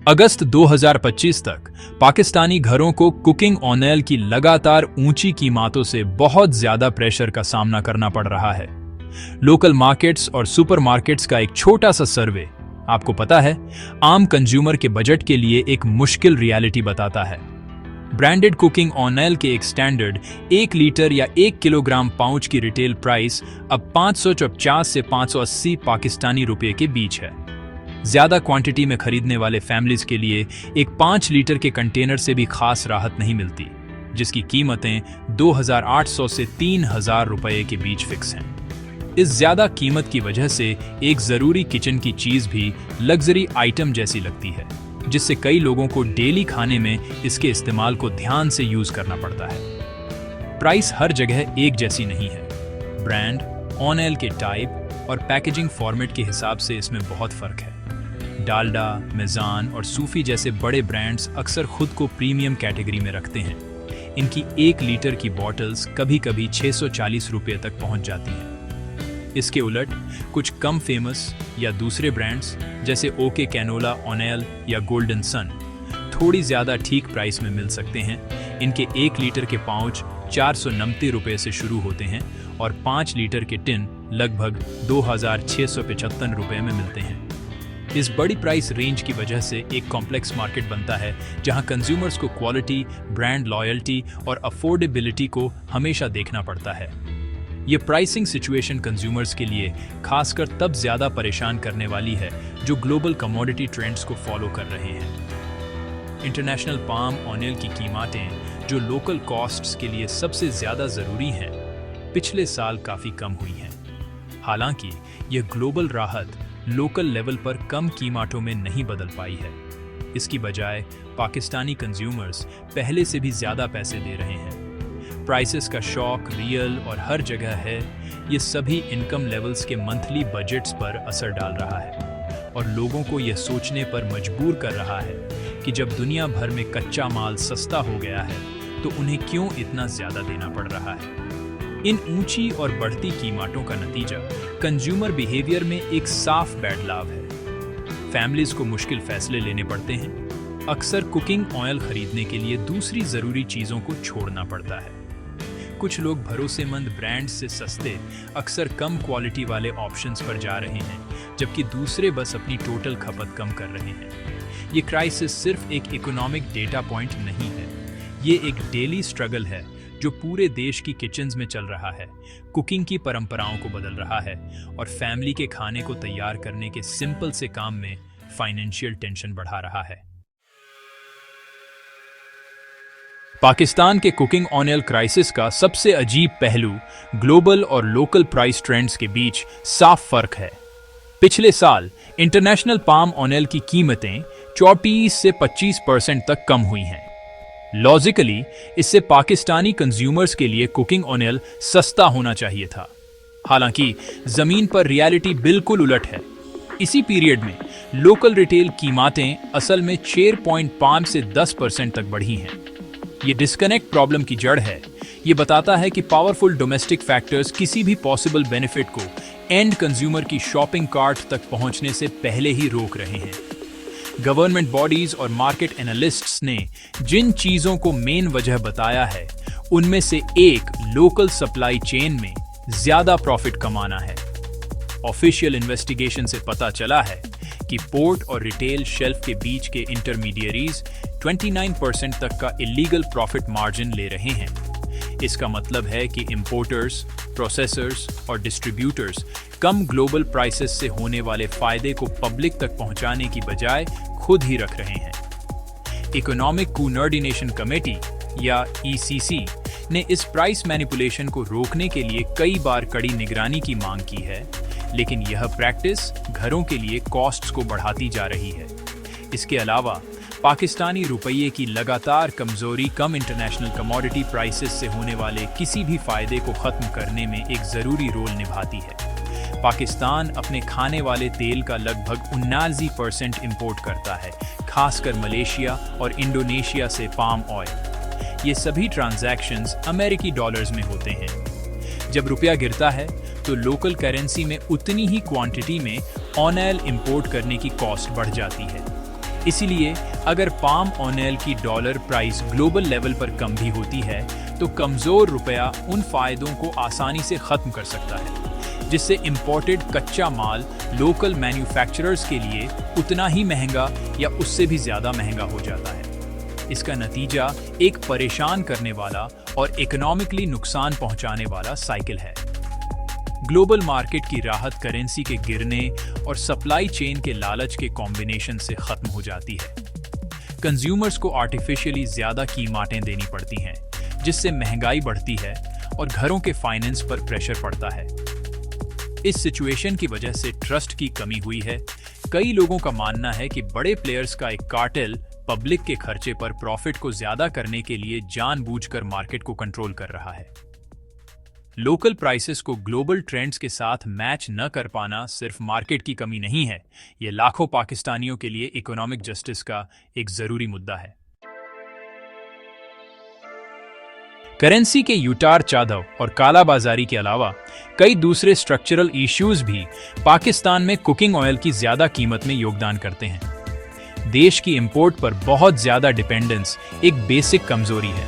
अगस्त 2025 तक पाकिस्तानी घरों को कुकिंग ऑयल की लगातार ऊंची कीमतों से बहुत ज्यादा प्रेशर का सामना करना पड़ रहा है। लोकल मार्केट्स और सुपरमार्केट्स का एक छोटा सा सर्वे आपको पता है, आम कंज्यूमर के बजट के लिए एक मुश्किल रियलिटी बताता है। ब्रांडेड कुकिंग ऑयल के एक स्टैंडर्ड 1 लीटर या 1 किलोग्राम पाउच की रिटेल प्राइस अब 550 से 580 पाकिस्तानी रुपए के बीच है। ज्यादा क्वांटिटी में खरीदने वाले फैमिलीज के लिए एक 5 लीटर के कंटेनर से भी खास राहत नहीं मिलती, जिसकी कीमतें 2,800 से 3,000 रुपए के बीच फिक्स हैं। इस ज्यादा कीमत की वजह से एक जरूरी किचन की चीज भी लग्जरी आइटम जैसी लगती है, जिससे कई लोगों को डेली खाने में इसके इस्तेमाल को ध्यान से यूज करना पड़ता है। प्राइस हर जगह एक जैसी नहीं है। ब्रांड, ऑयल के टाइप और पैकेजिंग फॉर्मेट के हिसाब से इसमें बहुत फर्क है। डालडा, मेजान और सूफी जैसे बड़े ब्रांड्स अक्सर खुद को प्रीमियम कैटेगरी में रखते हैं। इनकी 1 लीटर की बॉटल्स कभी-कभी 640 रुपये तक पहुंच जाती हैं। इसके उलट कुछ कम फेमस या दूसरे ब्रांड्स जैसे ओके कैनोला ऑयल या गोल्डन सन थोड़ी ज्यादा ठीक प्राइस में मिल सकते हैं। इनके 1 लीटर के पाउच 490 रुपये से शुरू होते हैं और 5 लीटर के टिन लगभग 2,675 रुपये में मिलते हैं। इस बड़ी प्राइस रेंज की वजह से एक कॉम्प्लेक्स मार्केट बनता है, जहां कंज्यूमर्स को क्वालिटी, ब्रांड लॉयल्टी और अफोर्डेबिलिटी को हमेशा देखना पड़ता है। ये प्राइसिंग सिचुएशन कंज्यूमर्स के लिए खासकर तब ज्यादा परेशान करने वाली है जो ग्लोबल कमोडिटी ट्रेंड्स को फॉलो कर रहे हैं। इंटरनेशनल पाम ऑयल की कीमतें, जो लोकल कॉस्ट्स के लिए सबसे ज्यादा जरूरी हैं, पिछले साल काफी कम हुई हैं। हालांकि यह ग्लोबल राहत लोकल लेवल पर कम कीमतों में नहीं बदल पाई है। इसकी बजाय पाकिस्तानी कंज्यूमर्स पहले से भी ज्यादा पैसे दे रहे हैं। प्राइसेस का शॉक रियल और हर जगह है। ये सभी इनकम लेवल्स के मंथली बजट्स पर असर डाल रहा है और लोगों को यह सोचने पर मजबूर कर रहा है कि जब दुनिया भर में कच्चा माल सस्ता हो गया है तो उन्हें क्यों इतना ज्यादा देना पड़ रहा है। इन ऊंची और बढ़ती कीमतों का नतीजा कंज्यूमर बिहेवियर में एक साफ बदलाव है। फैमिलीज को मुश्किल फैसले लेने पड़ते हैं। अक्सर कुकिंग ऑयल खरीदने के लिए दूसरी जरूरी चीजों को छोड़ना पड़ता है। कुछ लोग भरोसेमंद ब्रांड्स से सस्ते, अक्सर कम क्वालिटी वाले ऑप्शंस पर जा रहे हैं, जबकि दूसरे बस अपनी टोटल खपत कम कर रहे हैं। ये क्राइसिस सिर्फ एक इकोनॉमिक डेटा पॉइंट नहीं है, ये एक डेली स्ट्रगल है जो पूरे देश की किचन्स में चल रहा है, कुकिंग की परंपराओं को बदल रहा है और फैमिली के खाने को तैयार करने के सिंपल से काम में फाइनेंशियल टेंशन बढ़ा रहा है। पाकिस्तान के कुकिंग ऑयल क्राइसिस का सबसे अजीब पहलू ग्लोबल और लोकल प्राइस ट्रेंड्स के बीच साफ फर्क है। पिछले साल इंटरनेशनल पाम ऑयल की कीमतें 34 से 25% तक कम हुई हैं। लॉजिकली इससे पाकिस्तानी कंज्यूमर्स के लिए कुकिंग ऑयल सस्ता होना चाहिए था। हालांकि जमीन पर रियलिटी बिल्कुल उलट है। इसी पीरियड में लोकल रिटेल कीमतें असल में 6.5 से 10% तक बढ़ी हैं। ये डिस्कनेक्ट प्रॉब्लम की जड़ है। ये बताता है कि पावरफुल डोमेस्टिक फैक्टर्स किसी भी पॉसिबल बेनिफिट को एंड कंज्यूमर की शॉपिंग कार्ट तक पहुंचने से पहले ही रोक रहे हैं। गवर्नमेंट बॉडीज और मार्केट एनालिस्ट्स ने जिन चीजों को मेन वजह बताया है, उनमें से एक लोकल सप्लाई चेन में ज्यादा प्रॉफिट कमाना है। ऑफिशियल इन्वेस्टिगेशन से पता चला है कि पोर्ट और रिटेल शेल्फ के बीच के इंटरमीडियरीज 29% तक का इलीगल प्रॉफिट मार्जिन ले रहे हैं। इसका मतलब है कि इंपोर्टर्स, प्रोसेसर्स और डिस्ट्रीब्यूटर्स कम ग्लोबल प्राइसेस से होने वाले फायदे को पब्लिक तक पहुंचाने की बजाय खुद ही रख रहे हैं। इकोनॉमिक कोऑर्डिनेशन कमेटी या ECC ने इस प्राइस मैनिपुलेशन को रोकने के लिए कई बार कड़ी निगरानी की मांग की है, लेकिन यह प्रैक्टिस घरों के लिए कॉस्ट्स को बढ़ाती जा रही है। इसके अलावा पाकिस्तानी रुपये की लगातार कमजोरी कम इंटरनेशनल कमोडिटी प्राइसेस से होने वाले किसी भी फायदे को खत्म करने में एक जरूरी रोल निभाती है। पाकिस्तान अपने खाने वाले तेल का लगभग 79% इंपोर्ट करता है, खासकर मलेशिया और इंडोनेशिया से पाम ऑयल। ये सभी ट्रांजैक्शंस अमेरिकी डॉलर्स में होते हैं। जब रुपया गिरता है तो लोकल करेंसी में उतनी ही क्वांटिटी में ऑयल इंपोर्ट करने की कॉस्ट बढ़ जाती है। इसीलिए अगर पाम ऑयल की डॉलर प्राइस ग्लोबल लेवल पर कम भी होती है तो कमजोर रुपया उन फायदों को आसानी से खत्म कर सकता है, जिससे इंपोर्टेड कच्चा माल लोकल मैन्युफैक्चरर्स के लिए उतना ही महंगा या उससे भी ज्यादा महंगा हो जाता है। इसका नतीजा एक परेशान करने वाला और इकोनॉमिकली नुकसान पहुंचाने वाला साइकिल है। ग्लोबल मार्केट की राहत करेंसी के गिरने और सप्लाई चेन के लालच के कॉम्बिनेशन से खत्म हो जाती है। कंज्यूमर्स को आर्टिफिशियली ज्यादा कीमतें देनी पड़ती हैं, जिससे महंगाई बढ़ती है और घरों के फाइनेंस पर प्रेशर पड़ता है। इस सिचुएशन की वजह से ट्रस्ट की कमी हुई है। कई लोगों का मानना है कि बड़े प्लेयर्स का एक कार्टेल पब्लिक के खर्चे पर प्रॉफिट को ज्यादा करने के लिए जानबूझकर मार्केट को कंट्रोल कर रहा है। लोकल प्राइसेस को ग्लोबल ट्रेंड्स के साथ मैच न कर पाना सिर्फ मार्केट की कमी नहीं है, यह लाखों पाकिस्तानियों के लिए इकोनॉमिक जस्टिस का एक जरूरी मुद्दा है। करेंसी के उतार चढ़ाव और कालाबाजारी के अलावा कई दूसरे स्ट्रक्चरल इश्यूज भी पाकिस्तान में कुकिंग ऑयल की ज्यादा कीमत में योगदान करते हैं। देश की इंपोर्ट पर बहुत ज्यादा डिपेंडेंस एक बेसिक कमजोरी है।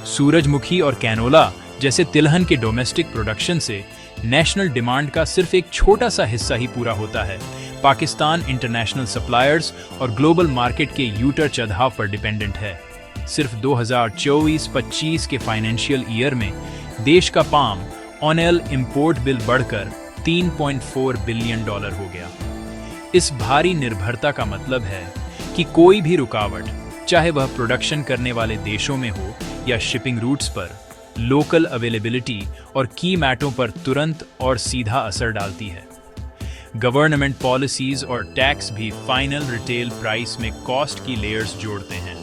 सूरजमुखी और कैनोला जैसे तिलहन के डोमेस्टिक प्रोडक्शन से नेशनल डिमांड का सिर्फ एक छोटा सा हिस्सा ही पूरा होता है। पाकिस्तान इंटरनेशनल सप्लायर्स और ग्लोबल मार्केट के यूटर चढ़ाव पर डिपेंडेंट है। सिर्फ 2024-25 के फाइनेंशियल ईयर में देश का पाम ऑयल इंपोर्ट बिल बढ़कर $3.4 बिलियन हो गया। इस भारी निर्भरता का मतलब है कि कोई भी रुकावट, चाहे वह प्रोडक्शन करने वाले देशों में हो या शिपिंग रूट्स पर, लोकल अवेलेबिलिटी और की मैटों पर तुरंत और सीधा असर डालती है। गवर्नमेंट पॉलिसीज और टैक्स भी फाइनल रिटेल प्राइस में कॉस्ट की लेयर्स जोड़ते हैं।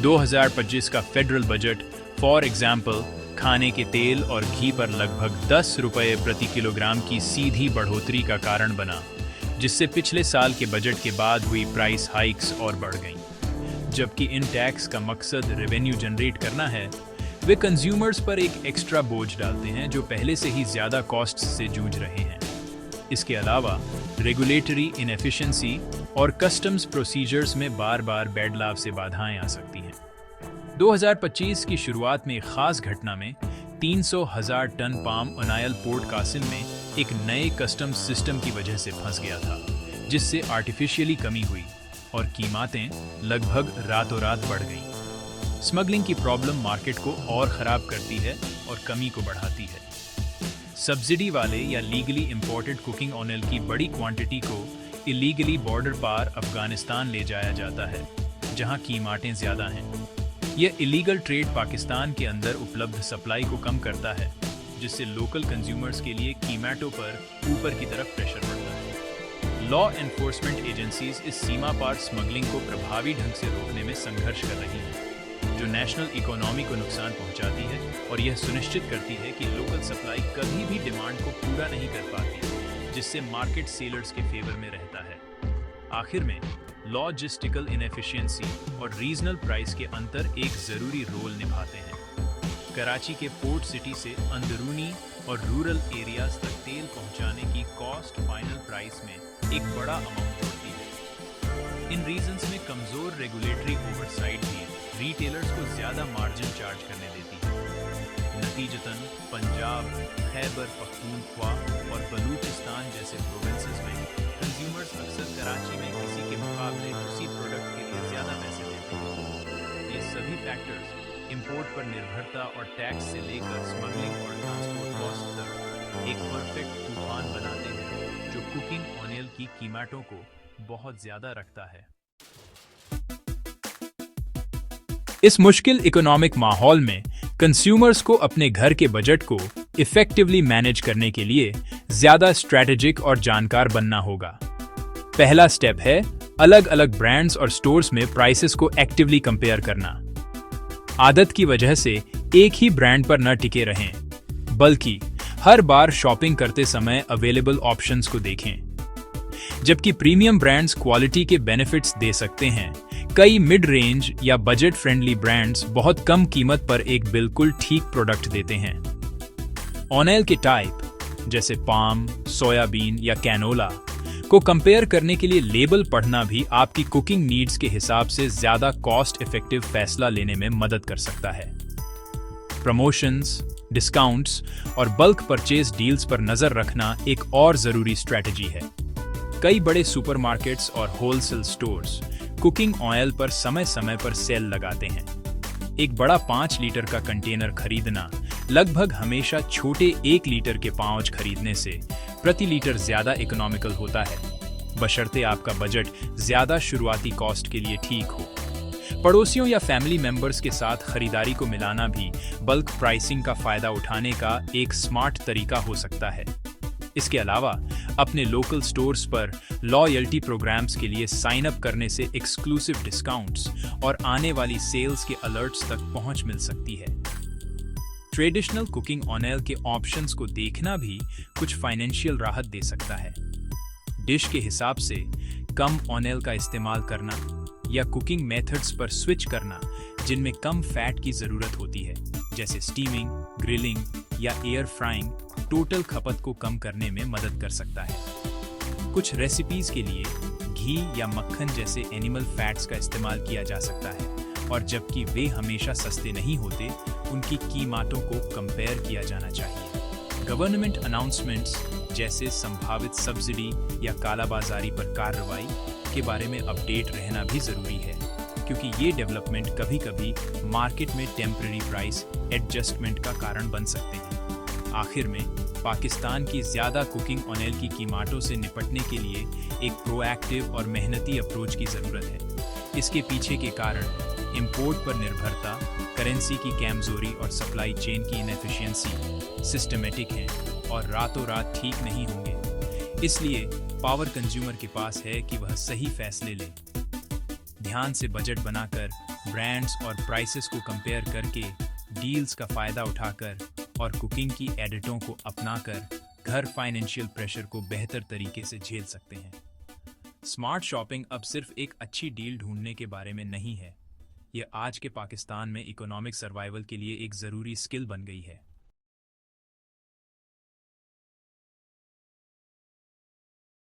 2025 का फेडरल बजट फॉर एग्जाम्पल खाने के तेल और घी पर लगभग 10 रुपये प्रति किलोग्राम की सीधी बढ़ोतरी का कारण बना, जिससे पिछले साल के बजट के बाद हुई प्राइस हाइक्स और बढ़ गईं। जबकि इन टैक्स का मकसद रेवेन्यू जनरेट करना है, वे कंज्यूमर्स पर एक एक्स्ट्रा बोझ डालते हैं जो पहले से ही ज्यादा कॉस्ट से जूझ रहे हैं। इसके अलावा रेगुलेटरी इनएफिशिएंसी और कस्टम्स प्रोसीजर्स में बार बार बैडलाव से बाधाएं आ सकती हैं। 2025 की शुरुआत में एक खास घटना में 300,000 ton palm oil port Qasim में एक नए कस्टम्स सिस्टम की वजह से फंस गया था, जिससे आर्टिफिशियली कमी हुई और कीमतें लगभग रातों रात बढ़ गईं। स्मगलिंग की प्रॉब्लम मार्केट को और खराब करती है और कमी को बढ़ाती है। सब्सिडी वाले या लीगली इंपोर्टेड कुकिंग ऑयल की बड़ी क्वांटिटी को इलीगली बॉर्डर पार अफगानिस्तान ले जाया जाता है, जहां कीमतें ज्यादा हैं। यह इलीगल ट्रेड पाकिस्तान के अंदर उपलब्ध सप्लाई को कम करता है, जिससे लोकल कंज्यूमर्स के लिए कीमतों पर ऊपर की तरफ प्रेशर पड़ता है। लॉ एनफोर्समेंट एजेंसीज इस सीमा पार स्मगलिंग को प्रभावी ढंग से रोकने में संघर्ष कर रही हैं, जो नेशनल इकोनॉमी को नुकसान पहुंचाती है और यह सुनिश्चित करती है कि लोकल सप्लाई कभी भी डिमांड को पूरा नहीं कर पाती, जिससे मार्केट सेलर्स के फेवर में रहता है। आखिर में लॉजिस्टिकल इनएफिशिएंसी और रीजनल प्राइस के अंतर एक जरूरी रोल निभाते हैं। कराची के पोर्ट सिटी से अंदरूनी और रूरल एरियाज तक तेल पहुंचाने की कॉस्ट फाइनल प्राइस में एक बड़ा अमाउंट होती है। इन रीजन्स में कमजोर रेगुलेटरी ओवरसाइट भी रिटेलर्स को ज्यादा मार्जिन चार्ज करने देती है। नतीजतन पंजाब, खैबर पख्तूनख्वा और बलूचिस्तान जैसे प्रोविंसेस में कंज्यूमर्स अक्सर कराची में किसी के मुकाबले उसी प्रोडक्ट के लिए ज्यादा पैसे देते हैं। ये सभी फैक्टर्स इंपोर्ट पर निर्भरता और टैक्स से लेकर स्मगलिंग और ट्रांसपोर्ट कॉस्ट तक एक परफेक्ट तूफान बनाते हैं, जो कुकिंग ऑयल की कीमतों को बहुत ज्यादा रखता है। इस मुश्किल इकोनॉमिक माहौल में कंज्यूमर्स को अपने घर के बजट को इफेक्टिवली मैनेज करने के लिए ज्यादा स्ट्रैटेजिक और जानकार बनना होगा। पहला स्टेप है अलग अलग ब्रांड्स और स्टोर्स में प्राइसेस को एक्टिवली कंपेयर करना। आदत की वजह से एक ही ब्रांड पर न टिके रहें, बल्कि हर बार शॉपिंग करते समय अवेलेबल ऑप्शंस को देखें। जबकि प्रीमियम ब्रांड्स क्वालिटी के बेनिफिट्स दे सकते हैं, कई मिड रेंज या बजट फ्रेंडली ब्रांड्स बहुत कम कीमत पर एक बिल्कुल ठीक प्रोडक्ट देते हैं। ऑयल के टाइप जैसे पाम, सोयाबीन या कैनोला को कंपेयर करने के लिए लेबल पढ़ना भी आपकी कुकिंग नीड्स के हिसाब से ज्यादा कॉस्ट इफेक्टिव फैसला लेने में मदद कर सकता है। प्रमोशंस, डिस्काउंट्स और बल्क परचेज डील्स पर नजर रखना एक और जरूरी स्ट्रेटजी है। कई बड़े सुपरमार्केट्स और होलसेल स्टोर्स कुकिंग ऑयल पर समय समय पर सेल लगाते हैं। एक बड़ा 5 लीटर का कंटेनर खरीदना लगभग हमेशा छोटे 1 लीटर के पाउच खरीदने से प्रति लीटर ज्यादा इकोनॉमिकल होता है, बशर्ते आपका बजट ज्यादा शुरुआती कॉस्ट के लिए ठीक हो। पड़ोसियों या फैमिली मेंबर्स के साथ खरीदारी को मिलाना भी बल्क प्राइसिंग का फायदा उठाने का एक स्मार्ट तरीका हो सकता है। इसके अलावा अपने लोकल स्टोर्स पर लॉयल्टी प्रोग्राम्स के लिए साइन अप करने से एक्सक्लूसिव डिस्काउंट्स और आने वाली सेल्स के अलर्ट्स तक पहुंच मिल सकती है। ट्रेडिशनल कुकिंग ऑयल के ऑप्शंस को देखना भी कुछ फाइनेंशियल राहत दे सकता है। डिश के हिसाब से कम ऑयल का इस्तेमाल करना या कुकिंग मेथड्स पर स्विच करना जिनमें कम फैट की जरूरत होती है, जैसे स्टीमिंग, ग्रिलिंग या एयर फ्राइंग, टोटल खपत को कम करने में मदद कर सकता है। कुछ रेसिपीज के लिए घी या मक्खन जैसे एनिमल फैट्स का इस्तेमाल किया जा सकता है, और जबकि वे हमेशा सस्ते नहीं होते, उनकी कीमतों को कंपेयर किया जाना चाहिए। गवर्नमेंट अनाउंसमेंट्स जैसे संभावित सब्सिडी या कालाबाजारी पर कार्रवाई के बारे में अपडेट रहना भी जरूरी है, क्योंकि ये डेवलपमेंट कभी-कभी मार्केट में टेम्पररी प्राइस एडजस्टमेंट का कारण बन सकते हैं। आखिर में पाकिस्तान की ज्यादा कुकिंग ऑयल की कीमतों से निपटने के लिए एक प्रोएक्टिव और मेहनती अप्रोच की जरूरत है। इसके पीछे के कारण इंपोर्ट पर निर्भरता, करेंसी की कमजोरी और सप्लाई चेन की इनएफिशिएंसी सिस्टमेटिक हैं और रातों रात ठीक नहीं होंगे। इसलिए पावर कंज्यूमर के पास है कि वह सही फैसले ले। ध्यान से बजट बनाकर, ब्रांड्स और प्राइसेस को कंपेयर करके, डील्स का फायदा उठाकर और कुकिंग की एडिटों को अपनाकर घर फाइनेंशियल प्रेशर को बेहतर तरीके से झेल सकते हैं। स्मार्ट शॉपिंग अब सिर्फ एक अच्छी डील ढूंढने के बारे में नहीं है, यह आज के पाकिस्तान में इकोनॉमिक सर्वाइवल के लिए एक ज़रूरी स्किल बन गई है।